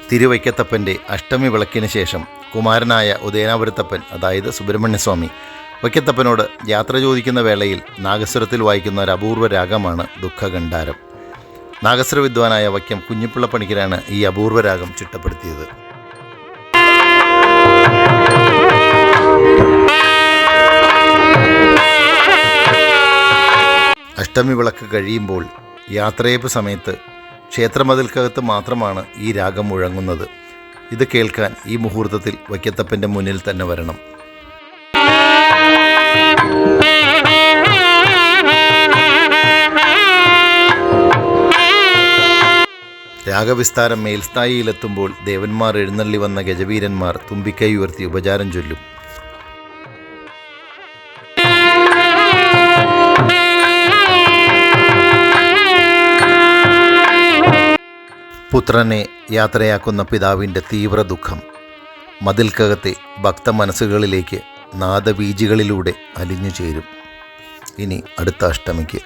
തിരുവൈക്കത്തപ്പൻ്റെ അഷ്ടമി വിളക്കിന് ശേഷം കുമാരനായ ഉദയനാപുരത്തപ്പൻ, അതായത് സുബ്രഹ്മണ്യസ്വാമി, വൈക്കത്തപ്പനോട് യാത്ര ചോദിക്കുന്ന വേളയിൽ നാഗസ്വരത്തിൽ വായിക്കുന്ന ഒരു അപൂർവ രാഗമാണ് ദുഃഖഗണ്ഡാരം. നാഗസ്വര വിദ്വാനായ വൈക്കം കുഞ്ഞിപ്പിള്ള പണിക്കരാണ് ഈ അപൂർവ രാഗം ചിട്ടപ്പെടുത്തിയത്. അഷ്ടമി വിളക്ക് കഴിയുമ്പോൾ യാത്രയപ്പ് സമയത്ത് ക്ഷേത്രമതിൽക്കകത്ത് മാത്രമാണ് ഈ രാഗം മുഴങ്ങുന്നത്. ഇത് കേൾക്കാൻ ഈ മുഹൂർത്തത്തിൽ വൈക്കത്തപ്പൻ്റെ മുന്നിൽ തന്നെ വരണം. രാഗവിസ്താരം മേൽസ്ഥായിയിലെത്തുമ്പോൾ ദേവന്മാർ എഴുന്നള്ളി വന്ന ഗജവീരന്മാർ തുമ്പിക്കൈ ഉയർത്തി ഉപചാരം ചൊല്ലും. പുത്രനെ യാത്രയാക്കുന്ന പിതാവിൻ്റെ തീവ്ര ദുഃഖം മതിൽക്കകത്തെ ഭക്തമനസ്സുകളിലേക്ക് നാദബീജികളിലൂടെ അലിഞ്ഞു ചേരും. ഇനി അടുത്ത അഷ്ടമിക്ക്